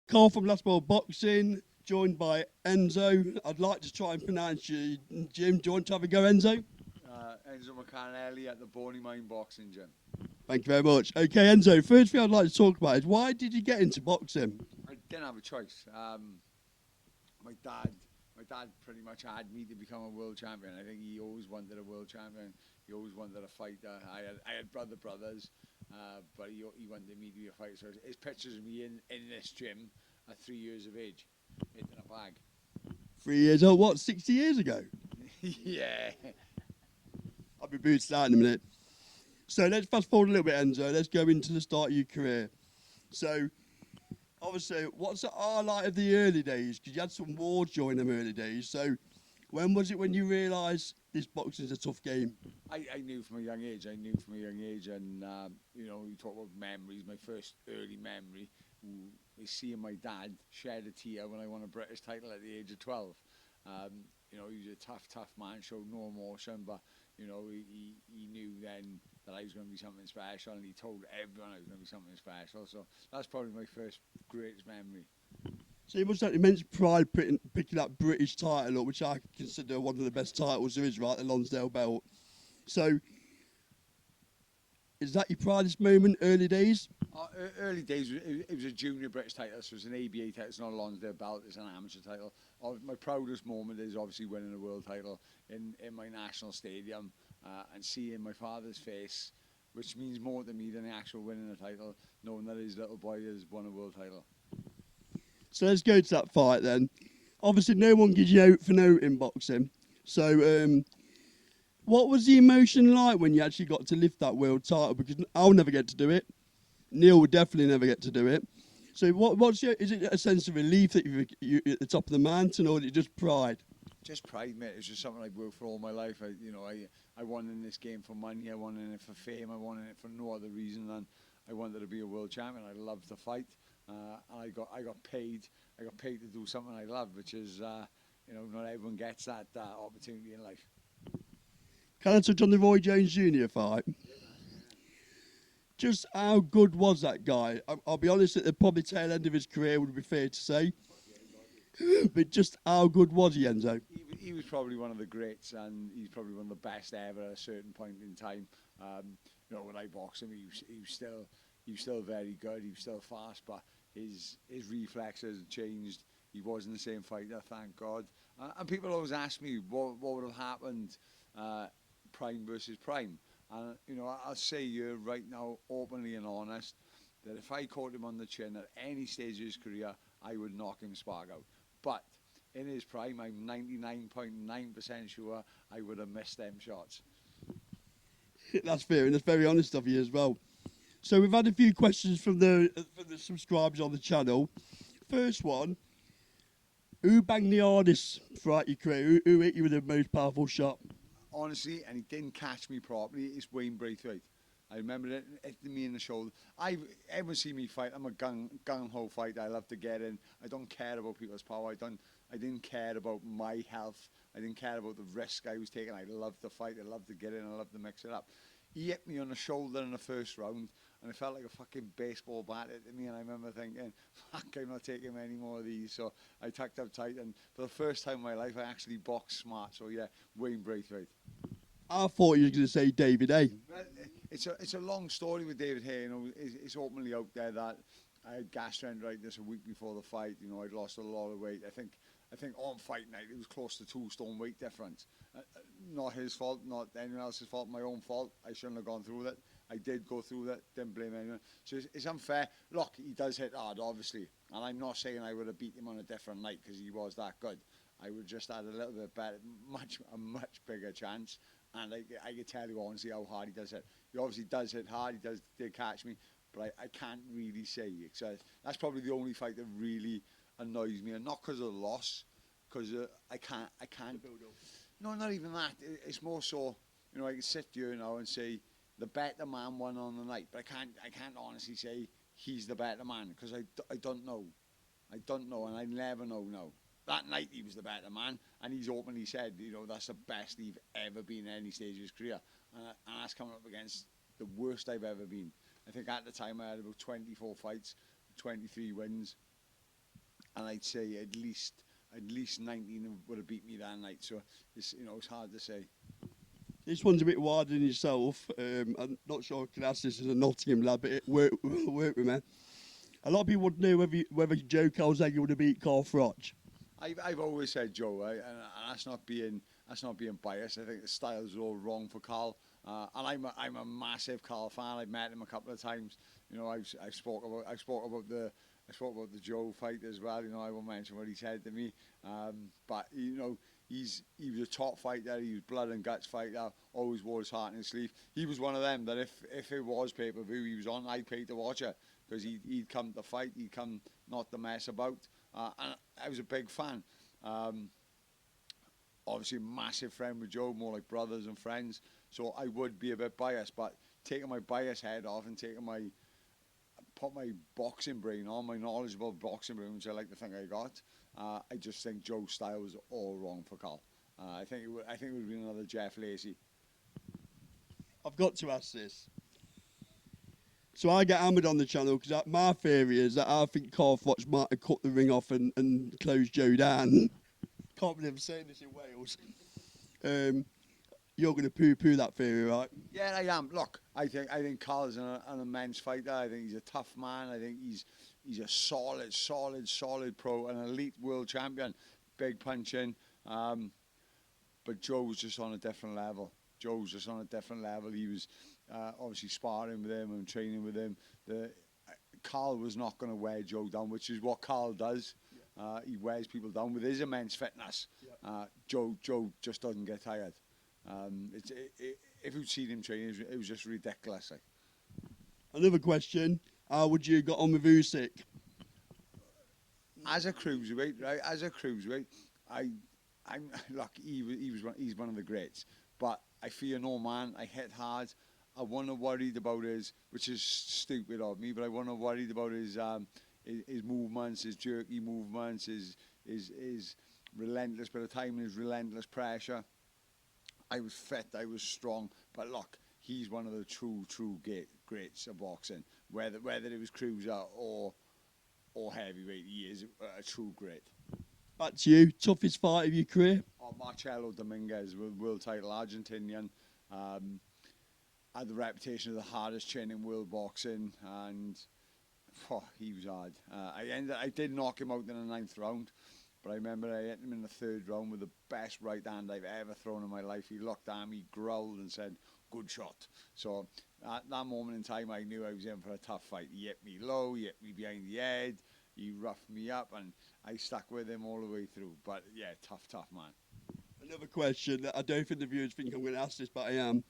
Carl from WBO Boxing, joined by Enzo. I'd like to try and pronounce you, Jim. Do you want to have a go, Enzo? Enzo Maccarinelli at the Boney Mine Boxing Gym. Thank you very much. Okay, Enzo, first thing I'd like to talk about is why did you get into boxing? I didn't have a choice. My dad, my dad pretty much had me to become a world champion. I think he always wanted a world champion. He always wanted a fighter. I had brothers, but he wanted me to be a fighter. So his pictures of me in this gym at 3 years of age, hitting a bag. 3 years old, what, 60 years ago? Yeah. I'll be boots that in a minute. So let's fast forward a little bit, Enzo. Let's go into the start of your career. So, obviously, what's the highlight of the early days? Because you had some wars during them early days. So, when was it when you realised this boxing is a tough game? I knew from a young age. And you talk about memories. My first early memory is seeing my dad shed a tear when I won a British title at the age of 12. He was a tough man, showed no emotion, but he knew then that I was going to be something special, and he told everyone I was going to be something special. So that's probably my first greatest memory. So you must have immense pride picking that British title up, which I consider one of the best titles there is, right, the Lonsdale belt. So, is that your proudest moment, early days? Early days, it was a junior British title, so it's an ABA title, it's not a Lonsdale belt, it's an amateur title. My proudest moment is obviously winning a world title in my national stadium and seeing my father's face, which means more to me than the actual winning a title, knowing that his little boy has won a world title. So let's go to that fight then. Obviously, no one gives you out for no in boxing. So, what was the emotion like when you actually got to lift that world title? Because I'll never get to do it. Neil will definitely never get to do it. So, is it a sense of relief that you're at the top of the mountain, or is it just pride? Just pride, mate. It's just something I've worked for all my life. I won in this game for money. I won in it for fame. I won in it for no other reason than I wanted to be a world champion. I loved to fight, and I got paid. I got paid to do something I love, which is not everyone gets that opportunity in life. Can I touch on the Roy Jones Jr. fight? Just how good was that guy? I'll be honest, at the probably tail end of his career would be fair to say. But just how good was he, Enzo? He was probably one of the greats, and he's probably one of the best ever at a certain point in time. When I boxed him, he was still very good. He was still fast, but his reflexes had changed. He wasn't the same fighter, thank God. And people always ask me what would have happened, prime versus prime. And I'll say here right now, openly and honest, that if I caught him on the chin at any stage of his career, I would knock him spark out. But in his prime, I'm 99.9% sure I would have missed them shots. That's fair, and that's very honest of you as well. So we've had a few questions from the subscribers on the channel. First one, who banged the hardest throughout your career? Who hit you with the most powerful shot? Honestly, and he didn't catch me properly, it's Wayne Braithwaite. I remember it hitting me in the shoulder. Everyone see me fight. I'm a gung-ho fighter. I love to get in. I don't care about people's power. I didn't care about my health. I didn't care about the risk I was taking. I loved to fight. I loved to get in. I loved to mix it up. He hit me on the shoulder in the first round, and it felt like a fucking baseball bat at me. And I remember thinking, fuck, I'm not taking any more of these. So I tucked up tight, and for the first time in my life, I actually boxed smart. So yeah, Wayne Braithwaite. I thought you were going to say David A. Well, it's a long story with David Hay. It's openly out there that I had gastroenteritis a week before the fight. I'd lost a lot of weight. I think on fight night it was close to 2 stone weight difference. Not his fault, not anyone else's fault. My own fault. I shouldn't have gone through that. I did go through that. Didn't blame anyone. So it's unfair. Look, he does hit hard, obviously, and I'm not saying I would have beat him on a different night because he was that good. I would just had a little bit better, a much bigger chance. And I can tell you honestly how hard he does hit. He obviously does hit hard. He did catch me, but I can't really say. So that's probably the only fight that really annoys me, and not because of the loss, because I can't. No, not even that. It's more so, I can sit here now and say the better man won on the night, but I can't honestly say he's the better man because I don't know. I don't know, and I never know now. That night he was the better man, and he's openly said, that's the best he's ever been at any stage of his career. And that's coming up against the worst I've ever been. I think at the time I had about 24 fights, 23 wins, and I'd say at least 19 would have beat me that night. So it's hard to say. This one's a bit wider than yourself. I'm not sure I can ask this as a Nottingham lad, but it worked with me. A lot of people want to know whether Joe Calzaghe would have beat Carl Froch. I've always said Joe, right? And that's not being biased. I think the styles are all wrong for Carl, and I'm a massive Carl fan. I've met him a couple of times. I spoke about the Joe fight as well. I won't mention what he said to me, but he was a top fighter. He was blood and guts fighter. Always wore his heart in his sleeve. He was one of them that if it was pay-per-view he was on, I'd pay to watch it, because he'd come to fight. He'd come not to mess about. And I was a big fan. Obviously, a massive friend with Joe, more like brothers and friends. So I would be a bit biased, but taking my bias head off and put my boxing brain on, my knowledgeable boxing brain, which I like to think I got. I just think Joe's style was all wrong for Carl. I think it would have been another Jeff Lacey. I've got to ask this. So I get hammered on the channel because my theory is that I think Carl Froch might have cut the ring off and closed Joe down. Can't believe I'm saying this in Wales. You're going to poo-poo that theory, right? Yeah, I am. Look, I think Carl's an immense fighter. I think he's a tough man. I think he's a solid pro, an elite world champion, big punching. But Joe was just on a different level. He was obviously sparring with him and training with him. Carl was not going to wear Joe down, which is what Carl does. Yeah. He wears people down with his immense fitness. Yeah. Joe just doesn't get tired. If you'd seen him training, it was just ridiculous. Like. Another question: how would you got on with Usyk? As a cruiserweight, right? I'm lucky. He's one of the greats. But I fear no man. I hit hard. I wasn't worried about which is stupid of me, but I wasn't worried about his movements, his jerky movements, his relentless bit of time, his relentless pressure. I was fit, I was strong, but look, he's one of the true greats of boxing. Whether it was cruiser or heavyweight, he is a true great. Back to you, toughest fight of your career? Marcelo Dominguez, world title Argentinian. Had the reputation of the hardest chin in world boxing, and he was hard. I did knock him out in the 9th round, but I remember I hit him in the 3rd round with the best right hand I've ever thrown in my life. He looked at me, growled and said, "Good shot." So at that moment in time, I knew I was in for a tough fight. He hit me low, he hit me behind the head, he roughed me up, and I stuck with him all the way through. But yeah, tough man. Another question. I don't think the viewers think I'm going to ask this, but I am.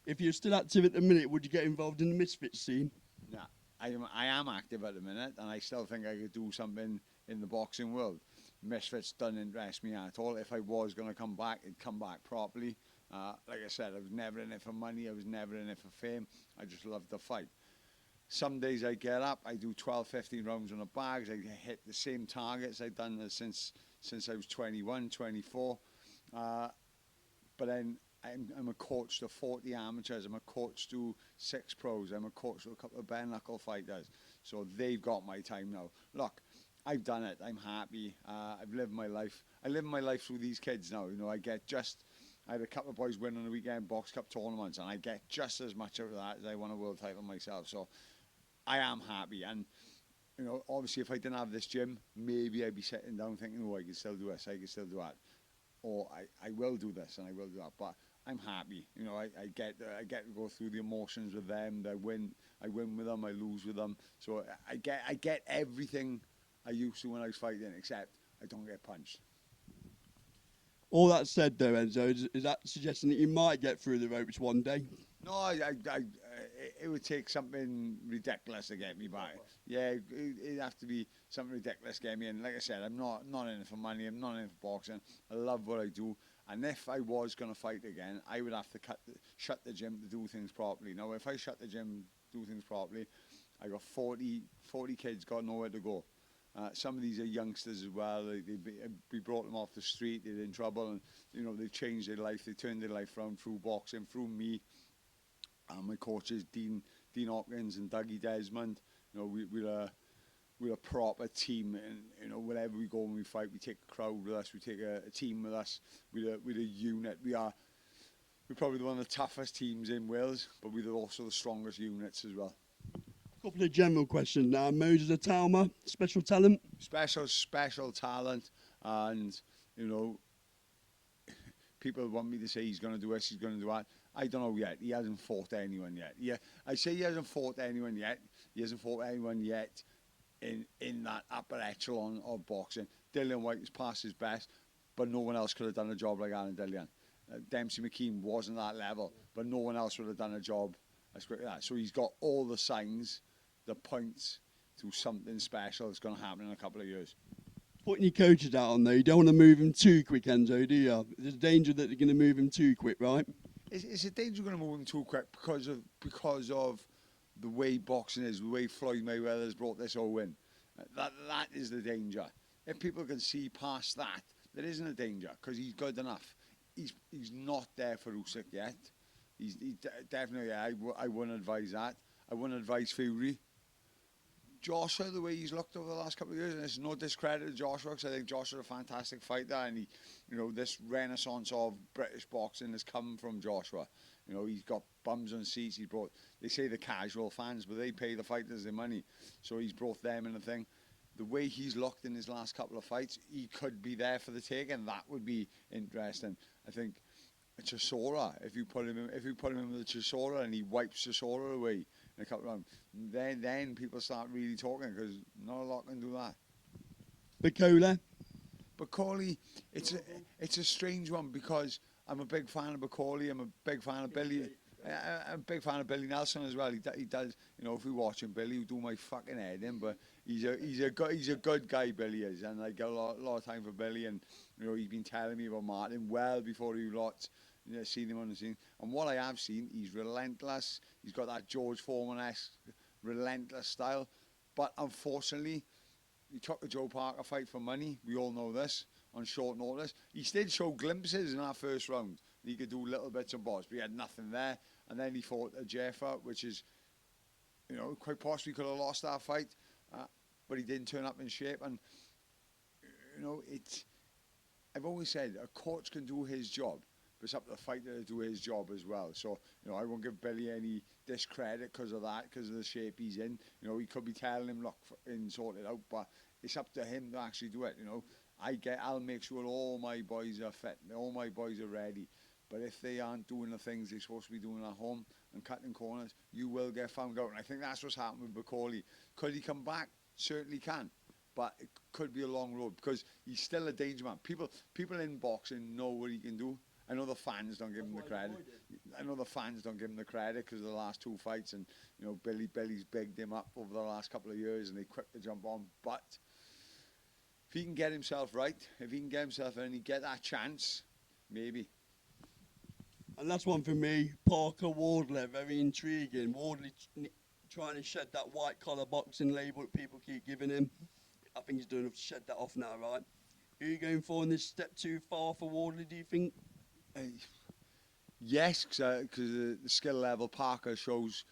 If you're still active at the minute, would you get involved in the Misfits scene? Nah, I am active at the minute, and I still think I could do something in the boxing world. Misfits doesn't interest me at all. If I was going to come back, it'd come back properly. Like I said, I was never in it for money. I was never in it for fame. I just loved the fight. Some days I get up, I do 12, 15 rounds on the bags. I hit the same targets I've done since I was 21, 24. But then I'm a coach to 40 amateurs. I'm a coach to 6 pros. I'm a coach to a couple of bare knuckle fighters. So they've got my time now. Look, I've done it. I'm happy. I've lived my life. I live my life through these kids now. I had a couple of boys win on the weekend box cup tournaments, and I get just as much out of that as I won a world title myself. So I am happy. And obviously, if I didn't have this gym, maybe I'd be sitting down thinking, "Oh, I can still do this. I can still do that." Or I will do this and I will do that. But I'm happy. I get to go through the emotions with them. I win with them. I lose with them. So I get everything I used to when I was fighting, except I don't get punched. All that said, though, Enzo, is that suggesting that you might get through the ropes one day? No, it would take something ridiculous to get me back. Yeah, it'd have to be something ridiculous to get me in. Like I said, I'm not in it for money. I'm not in it for boxing. I love what I do. And if I was going to fight again, I would have to shut the gym to do things properly. Now, if I shut the gym, do things properly, I got 40 kids got nowhere to go. Some of these are youngsters as well. We brought them off the street. They're in trouble, and they changed their life. They turned their life around through boxing, through me. My coaches, Dean Hopkins and Dougie Desmond. we're a proper team, and you know, wherever we go when we fight, we take a crowd with us, we take a team with us, we're a unit. We're probably one of the toughest teams in Wales, but we're also the strongest units as well. Couple of general questions now. Moses Atalma, special talent? Special talent, and you know, people want me to say he's going to do this, he's going to do that. I don't know yet. He hasn't fought anyone yet. Yeah, I say he hasn't fought anyone yet. He hasn't fought anyone yet in that upper echelon of boxing. Dillian Whyte has passed his best, but no one else could have done a job like Alan Dillian. Dempsey McKean wasn't that level, but no one else would have done a job as quick as that. So he's got all the signs, the points to something special that's going to happen in a couple of years. Putting your coaches out on though, you don't want to move him too quick, Enzo, do you? There's a danger that they're going to move him too quick, right? It's a danger going to move him too quick because of the way boxing is, the way Floyd Mayweather's brought this all in. That is the danger. If people can see past that, there isn't a danger because he's good enough. He's not there for Usyk yet. He definitely. I wouldn't advise that. I wouldn't advise Fury. Joshua, the way he's looked over the last couple of years, and it's no discredit to Joshua, because I think Joshua's a fantastic fighter, and he, you know, this renaissance of British boxing has come from Joshua. You know, he's got bums on seats. He brought, they say the casual fans, but they pay the fighters their money, so he's brought them in the thing. The way he's looked in his last couple of fights, he could be there for the taking. That would be interesting. I think Chisora, if you put him in with Chisora and he wipes Chisora away in a couple of rounds, then people start really talking, because not a lot can do that. Bacoli, it's a strange one, because I'm a big fan of Bacoli. I'm a big fan of Billy. I'm a big fan of Billy Nelson as well. He does, you know, if we watch him, Billy will do my fucking head in, but he's a good guy, Billy is, and I get a lot of time for Billy, and you know, he's been telling me about Martin well before you lot, you know, seen him on the scene. And what I have seen, he's relentless. He's got that George Foreman-esque relentless style, but unfortunately, he took the Joe Parker fight for money. We all know this, on short notice. He did show glimpses in that first round. He could do little bits and bobs, but he had nothing there. And then he fought a Jeffa, which is, you know, quite possibly could have lost that fight, but he didn't turn up in shape. And, you know, I've always said a coach can do his job, but it's up to the fighter to do his job as well. So, you know, I won't give Billy any discredit because of that, because of the shape he's in. You know, he could be telling him, look, and sort it out, but it's up to him to actually do it, you know. I'll make sure all my boys are fit, all my boys are ready. But if they aren't doing the things they're supposed to be doing at home and cutting corners, you will get found out. And I think that's what's happened with Bacoli. Could he come back? Certainly can. But it could be a long road, because he's still a danger man. People in boxing know what he can do. I know the fans don't give him the credit. I know the fans don't give him the credit because of the last two fights. And, you know, Billy's bigged him up over the last couple of years, and they quick to jump on. But if he can get himself right, if he can get himself in and he get that chance, maybe. And that's one for me, Parker Wardley, very intriguing. Wardley trying to shed that white-collar boxing label that people keep giving him. I think he's doing enough to shed that off now, right? Who are you going for in this step too far for Wardley, do you think? Yes, because the skill level Parker shows.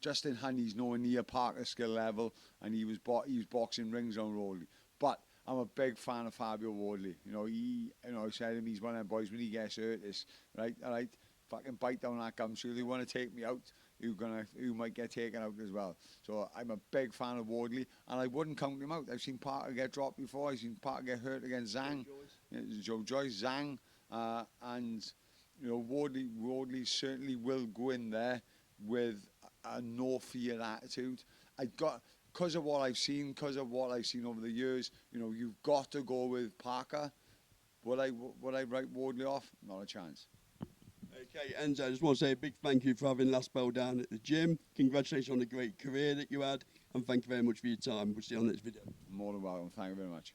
Justin Honey's nowhere near Parker's skill level, and he was boxing rings on Wardley. But I'm a big fan of Fabio Wardley. You know, I said to him, he's one of them boys, when he gets hurt, it's right, all right, fucking bite down that gum shield. You want to take me out, you might get taken out as well. So I'm a big fan of Wardley, and I wouldn't count him out. I've seen Parker get dropped before. I've seen Parker get hurt against Zhang, Joe Joyce, Zhang, and you know, Wardley certainly will go in there with a no fear attitude. Because of what I've seen over the years, you know, you've got to go with Parker. Would I write Wardley off? Not a chance. Okay, Enzo, I just want to say a big thank you for having Last Bell down at the gym. Congratulations on the great career that you had, and thank you very much for your time. We'll see you on the next video. More than welcome. Thank you very much.